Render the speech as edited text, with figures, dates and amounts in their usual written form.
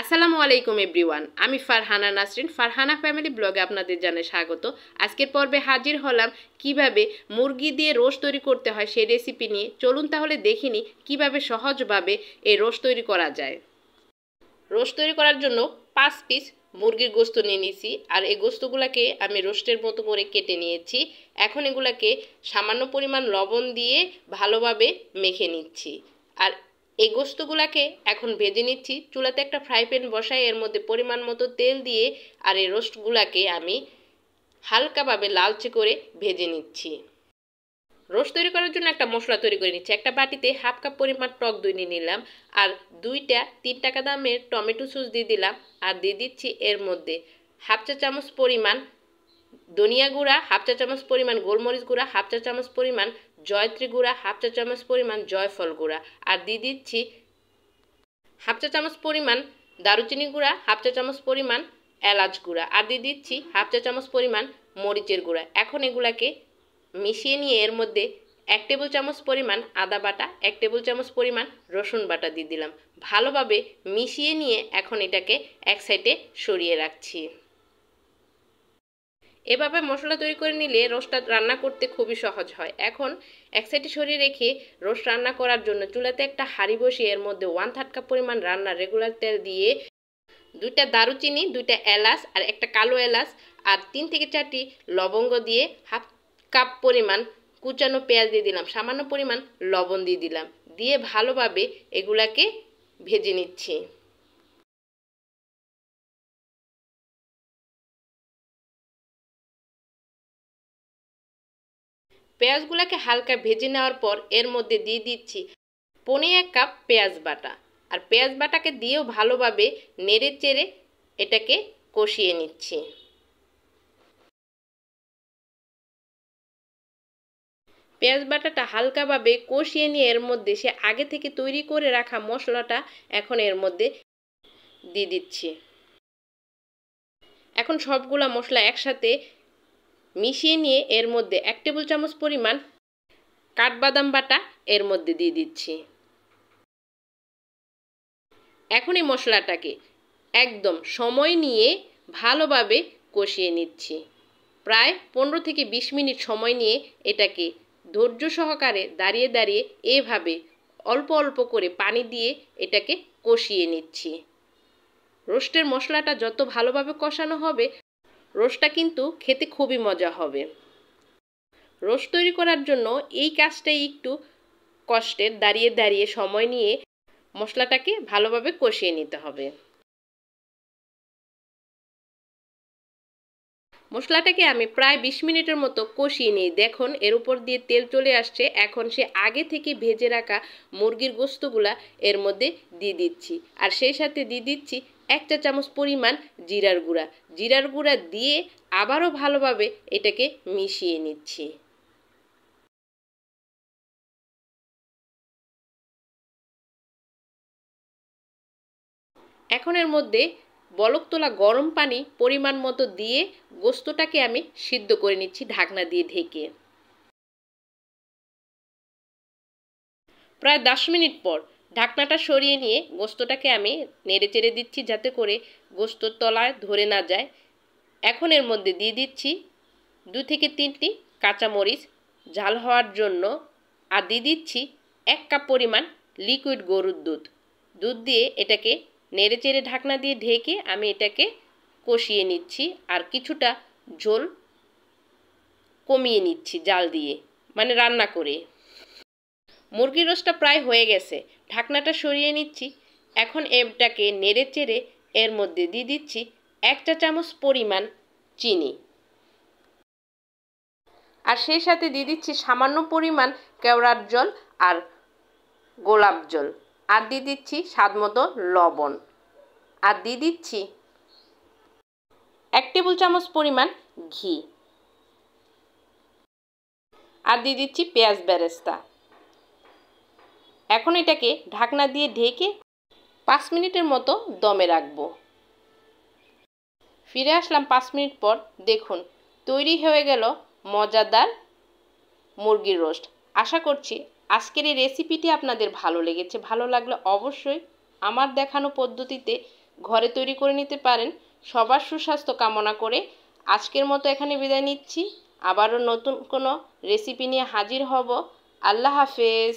আসসালামু আলাইকুম এভরিওয়ান, আমি ফারহানা নাসরিন। ফারহানা ফ্যামিলি ব্লগে আপনাদের জানাই স্বাগত। আজকের পর্বে হাজির হলাম কিভাবে মুরগি দিয়ে রোস্ট তৈরি করতে হয় সেই রেসিপি নিয়ে। চলুন তাহলে দেখিনি কিভাবে সহজভাবে এই রোস্ট তৈরি করা যায়। রোস্ট তৈরি করার জন্য 5 পিস মুরগির গোস্ত নিয়ে নিয়েছি, আর এই গোস্তগুলোকে আমি রোস্টের মতো করে কেটে নিয়েছি। এখন এগুলাকে সামান্য পরিমাণ লবণ দিয়ে ভালোভাবে মেখে নিচ্ছি। আর এই গোস্তগুলোকে এখন ভেজে নিচ্ছি। চুলাতে একটা ফ্রাই প্যান বসাই, এর মধ্যে পরিমাণ মতো তেল দিয়ে আর এই রোস্টগুলোকে আমি হালকাভাবে লালচে করে ভেজে নিচ্ছি। রোস্ট তৈরি করার জন্য একটা মশলা তৈরি করে নিচ্ছি। একটা বাটিতে হাফ কাপ পরিমাণ টক দই নিয়ে নিলাম, আর 3 টাকা দামের টমেটো সস দিয়ে দিলাম, আর দিয়ে দিচ্ছি এর মধ্যে হাফ চা চামচ পরিমাণ ধনিয়া গুঁড়া, হাফ চা চামচ পরিমাণ গোলমরিচ গুঁড়া, হাফ চা চামচ পরিমাণ জয়ত্রী গুঁড়া, হাফ চা চামচ পরিমাণ জয়ফল গুঁড়া, আর দিয়ে দিচ্ছি হাফ চা চামচ পরিমাণ দারুচিনি গুঁড়া, হাফ চা চামচ পরিমাণ এলাচ গুঁড়া, আর দিয়ে দিচ্ছি হাফ চা চামচ পরিমাণ মরিচের গুঁড়া। এখন এগুলাকে মিশিয়ে নিয়ে এর মধ্যে 1 টেবিল চামচ পরিমাণ আদা বাটা, 1 টেবিল চামচ পরিমাণ রসুন বাটা দিয়ে দিলাম। ভালোভাবে মিশিয়ে নিয়ে এখন এটাকে এক সাইডে সরিয়ে রাখছি। এভাবে মশলা তৈরি করে নিলে রোস্টটা রান্না করতে খুবই সহজ হয়। এখন এক সাইডে সরিয়ে রেখে রোস্ট রান্না করার জন্য চুলাতে একটা হাঁড়ি বসিয়ে এর মধ্যে 1/3 কাপ পরিমাণ রান্নার রেগুলার তেল দিয়ে 2টা দারুচিনি, 2টা এলাচ আর একটা কালো এলাচ আর 3 থেকে 4টি লবঙ্গ দিয়ে হাফ কাপ পরিমাণ কুচানো পেঁয়াজ দিয়ে দিলাম, সামান্য পরিমাণ লবণ দিয়ে দিলাম, দিয়ে ভালোভাবে এগুলাকে ভেজে নিচ্ছি। পেঁয়াজগুলোকে হালকা ভেজে নেওয়ার পর এর মধ্যে দিয়ে দিচ্ছি 1.5 কাপ পেঁয়াজ বাটা, আর পেঁয়াজ বাটাকে দিয়েও ভালোভাবে নেড়ে চেড়ে এটাকে কষিয়ে নিচ্ছি। পেঁয়াজ বাটাটা হালকাভাবে কষিয়ে নিয়ে এর মধ্যে সে আগে থেকে তৈরি করে রাখা মশলাটা এখন এর মধ্যে দিয়ে দিচ্ছি। এখন সবগুলা মশলা একসাথে মিশিয়ে নিয়ে এর মধ্যে 1 টেবিল চামচ পরিমাণ কাঠবাদাম বাটা এর মধ্যে দিয়ে দিচ্ছি। এখন এই মশলাটাকে একদম সময় নিয়ে ভালোভাবে কষিয়ে নিচ্ছি। প্রায় 15 থেকে 20 মিনিট সময় নিয়ে এটাকে ধৈর্য সহকারে দাঁড়িয়ে দাঁড়িয়ে এভাবে অল্প অল্প করে পানি দিয়ে এটাকে কষিয়ে নিচ্ছি। রোস্টের মশলাটা যত ভালোভাবে কষানো হবে রোস্টটা কিন্তু খেতে খুবই মজা হবে। রোস্ট তৈরি করার জন্য এই কাজটাই একটু কষ্টের, দাঁড়িয়ে দাঁড়িয়ে সময় নিয়ে মশলাটাকে ভালোভাবে কষিয়ে নিতে হবে। মশলাটাকে আমি প্রায় 20 মিনিটের মতো কষিয়ে নিই। দেখুন এর উপর দিয়ে তেল চলে আসছে। এখন সে আগে থেকে ভেজে রাখা মুরগির গোস্তগুলা এর মধ্যে দিয়ে দিচ্ছি, আর সেই সাথে দিয়ে দিচ্ছি 1 চা চামচ পরিমাণ জিরার গুঁড়া। জিরার গুঁড়া দিয়ে আবারও ভালোভাবে এটাকে মিশিয়ে নিচ্ছি। এখন এর মধ্যে বলক তোলা গরম পানি পরিমাণ মতো দিয়ে গোস্তটাকে আমি সিদ্ধ করে নিচ্ছি ঢাকনা দিয়ে ঢেকে। প্রায় 10 মিনিট পর ঢাকনাটা সরিয়ে নিয়ে গোস্তটাকে আমি নেড়ে চেড়ে দিচ্ছি যাতে করে গোস্তর তলায় ধরে না যায়। এখন এর মধ্যে দিয়ে দিচ্ছি 2 থেকে 3টি কাঁচামরিচ ঝাল হওয়ার জন্য, আর দিয়ে দিচ্ছি 1 কাপ পরিমাণ লিকুইড গরুর দুধ। দুধ দিয়ে এটাকে নেড়ে চেড়ে ঢাকনা দিয়ে ঢেকে আমি এটাকে কষিয়ে নিচ্ছি, আর কিছুটা ঝোল কমিয়ে নিচ্ছি জাল দিয়ে, মানে রান্না করে। মুরগির রোস্টটা প্রায় হয়ে গেছে, ঢাকনাটা সরিয়ে নিচ্ছি। এখন এটাকে নেড়ে চেড়ে এর মধ্যে দিয়ে দিচ্ছি 1 চা চামচ পরিমাণ চিনি, আর সেই সাথে দিয়ে দিচ্ছি সামান্য পরিমাণ কেওড়ার জল আর গোলাপ জল, আর দিয়ে দিচ্ছি স্বাদমতো লবণ, আর দিয়ে দিচ্ছি 1 টেবিল চামচ পরিমাণ ঘি, আর দিয়ে দিচ্ছি পেঁয়াজ বেরেস্তা। এখন এটাকে ঢাকনা দিয়ে ঢেকে 5 মিনিটের মতো দমে রাখবো। ফিরে আসলাম 5 মিনিট পর। দেখুন তৈরি হয়ে গেল মজাদার মুরগির রোস্ট। আশা করছি আজকের এই রেসিপিটি আপনাদের ভালো লেগেছে। ভালো লাগলে অবশ্যই আমার দেখানো পদ্ধতিতে ঘরে তৈরি করে নিতে পারেন। সবার সুস্বাস্থ্য কামনা করে আজকের মতো এখানে বিদায় নিচ্ছি। আবারও নতুন কোনো রেসিপি নিয়ে হাজির হব। আল্লাহ হাফেজ।